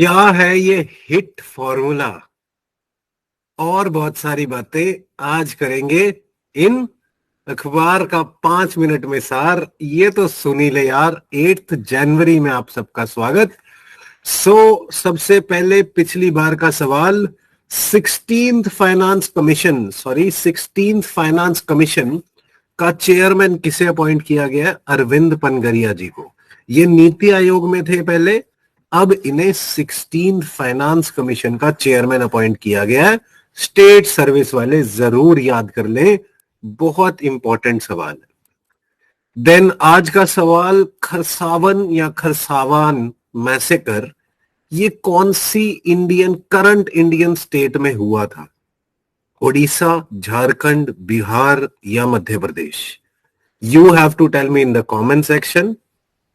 क्या है ये हिट फॉर्मूला और बहुत सारी बातें आज करेंगे इन अखबार का 5 मिनट में सार। ये तो सुनी ले यार। 8 जनवरी में आप सबका स्वागत। सबसे पहले पिछली बार का सवाल। 16th फाइनेंस कमीशन का चेयरमैन किसे अपॉइंट किया गया है? अरविंद पनगरिया जी को। ये नीति आयोग में थे पहले, अब इन्हें 16th फाइनेंस कमीशन का चेयरमैन अपॉइंट किया गया है। स्टेट सर्विस वाले जरूर याद कर लें, बहुत इंपॉर्टेंट सवाल है। देन आज का सवाल, खरसावन या खरसावान मैसेकर ये कौन सी करंट इंडियन स्टेट में हुआ था? ओडिशा, झारखंड, बिहार या Madhya Pradesh? You have to tell me in the comment section.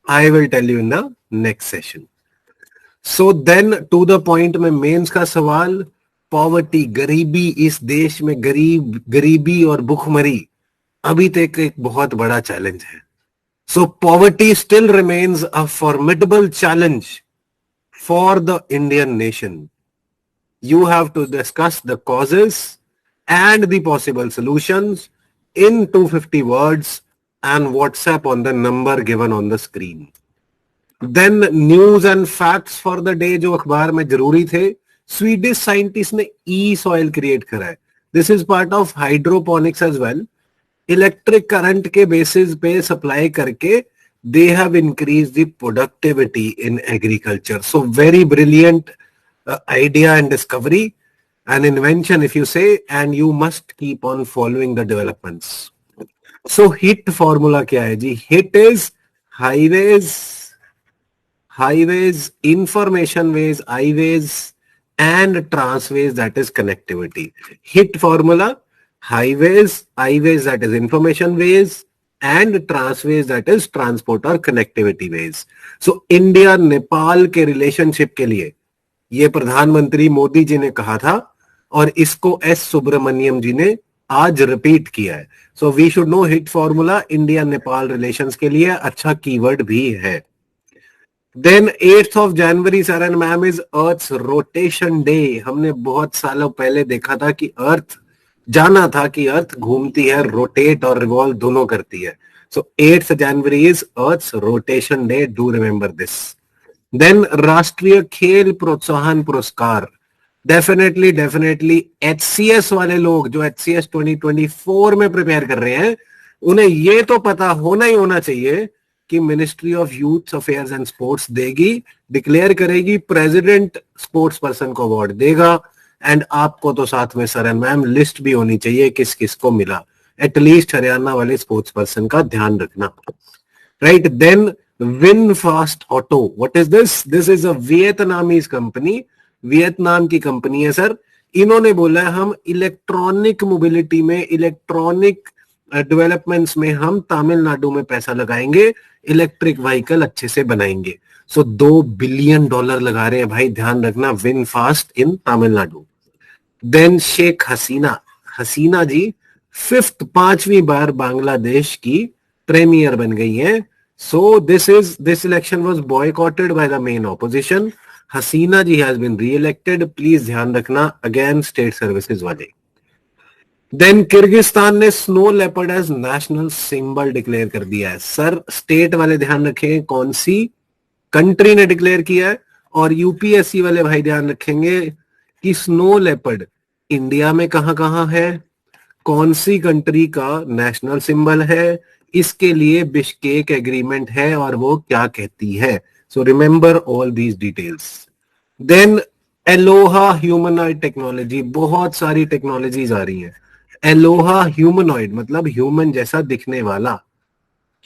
I will tell you in the next session. So then to the point में मेंस का सवाल। पॉवर्टी, गरीबी, इस देश में गरीबी और भुखमरी अभी तक एक बहुत बड़ा चैलेंज है. So poverty still remains a formidable challenge for the Indian nation. You have to discuss the causes and the possible solutions in 250 words and WhatsApp on the number given on the screen. Then news and facts for the day जो अखबार में जरूरी थे. Swedish scientist ने ई soil create करा है. This is part of hydroponics as well. Electric current के basis पे सप्लाई करके they have increased the productivity in agriculture. So very brilliant idea and discovery, an invention if you say, and you must keep on following the developments. So HIT formula क्या है जी? HIT is highways, information ways, highways and transways, that is connectivity. HIT formula: highways that is information ways, and transways that is transport or connectivity ways. So India Nepal के relationship के लिए ये प्रधानमंत्री मोदी जी ने कहा था और इसको एस सुब्रमण्यम जी ने आज रिपीट किया है. So we should know hit formula India Nepal relations के लिए अच्छा कीवर्ड भी है. Then 8th of January sir and ma'am is earth's rotation day. हमने बहुत सालों पहले देखा था कि जाना था कि अर्थ घूमती है, रोटेट और रिवॉल्व दोनों करती है. So 8th January is earth's rotation day. Do remember this. Then राष्ट्रीय खेल प्रोत्साहन पुरस्कार. डेफिनेटली एचसीएस वाले लोग जो एचसीएस 2024 में प्रिपेयर कर रहे हैं, उन्हें ये तो पता होना ही होना चाहिए कि ministry of youth affairs and sports देगी, डिक्लेयर करेगी, प्रेसिडेंट स्पोर्ट्स पर्सन को अवार्ड देगा. एंड आपको तो साथ में सर एंड मैम लिस्ट भी होनी चाहिए किस किस को मिला. एटलीस्ट हरियाणा वाले स्पोर्ट्स पर्सन का ध्यान रखना. Right. Then VinFast auto. What is this? This is a Vietnamese company. Vietnam की कंपनी है सर. इन्होंने बोला है हम इलेक्ट्रॉनिक मोबिलिटी में, इलेक्ट्रॉनिक डेवलपमेंट्स में हम तमिलनाडु में पैसा लगाएंगे, इलेक्ट्रिक व्हीकल अच्छे से बनाएंगे. सो $2 बिलियन लगा रहे हैं भाई, ध्यान रखना. VinFast in Tamil Nadu. Then Sheikh Hasina ji 5वीं बार बांग्लादेश की प्रीमियर बन गई है. So this election was boycotted by the main opposition. Hasina ji has been re-elected. Please ध्यान रखना, अगेन स्टेट सर्विसेज वाले. देन किर्गिस्तान ने snow leopard as national symbol declare कर दिया है. सर स्टेट वाले ध्यान रखें कौन सी कंट्री ने डिक्लेयर किया है, और यूपीएससी वाले भाई ध्यान रखेंगे कि स्नो लेपर्ड इंडिया में कहां कहां है, कौन सी कंट्री का नेशनल सिंबल है, इसके लिए बिश्केक एग्रीमेंट है और वो क्या कहती है. So remember all these details. Then Aloha humanoid technology. बहुत सारी टेक्नोलॉजीज आ रही हैं. एलोहा ह्यूमनॉइड मतलब ह्यूमन जैसा दिखने वाला.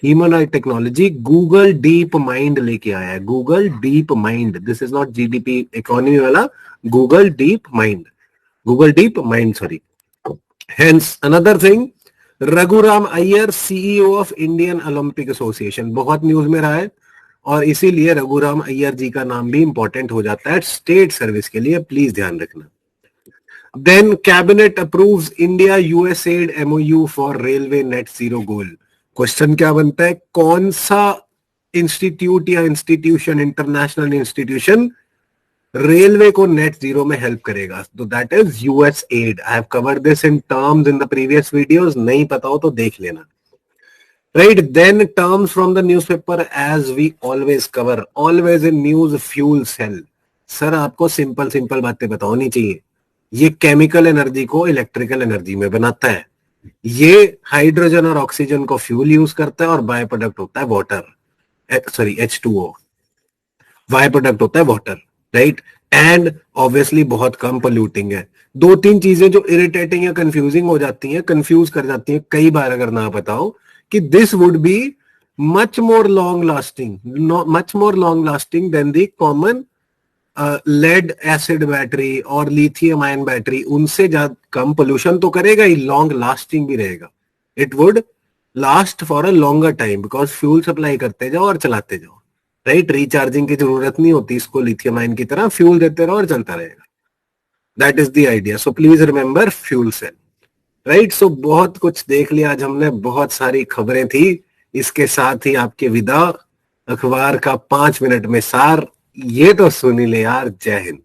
Humanoid technology Google DeepMind लेके आया है. Google DeepMind. This is not GDP economy वाला. Google DeepMind sorry. Hence another thing, Raghuram Iyer CEO of Indian Olympic Association. बहुत न्यूज में रहा है और इसीलिए रघुराम अय्यर जी का नाम भी इंपॉर्टेंट हो जाता है स्टेट सर्विस के लिए. प्लीज ध्यान रखना. Then cabinet approves India USAID MOU for railway net zero goal. Question क्या बनता है? कौन सा इंस्टीट्यूट या इंस्टीट्यूशन, इंटरनेशनल इंस्टीट्यूशन रेलवे को नेट जीरो में हेल्प करेगा, तो that is US AID. I have covered this in terms in the previous videos, नहीं पता हो तो देख लेना। Right, then terms from the newspaper as we always cover, always in news, fuel cell. Sir आपको simple simple बातें बतानी चाहिए। ये केमिकल एनर्जी को इलेक्ट्रिकल एनर्जी में बनाता है, ये हाइड्रोजन और ऑक्सीजन को फ्यूल यूज करता है, और बाय प्रोडक्ट होता है water, sorry H2O, by product होता है वाटर। राइट, एंड ऑब्वियसली बहुत कम पोल्यूटिंग है। दो तीन चीजें जो इरिटेटिंग या कंफ्यूजिंग हो जाती हैं, कंफ्यूज कर जाती हैं कई बार अगर ना बताओ, कि this would be much more long lasting, much more long lasting than the common lead acid battery और लिथियम आयन बैटरी। उनसे ज्यादा कम पोल्यूशन तो करेगा ही, लॉन्ग लास्टिंग भी रहेगा। It would last for a longer time because fuel supply करते जाओ और चलाते जाओ। राइट, रिचार्जिंग की जरूरत नहीं होती इसको, लिथियम आयन की तरह फ्यूल देते रहो और चलता रहेगा। That is the idea, so please remember fuel cell. Right, so बहुत कुछ देख लिया आज हमने, बहुत सारी खबरें थी। इसके साथ ही आपके विदा, अखबार का 5 मिनट में सार, ये तो सुनी ले यार। जय हिंद।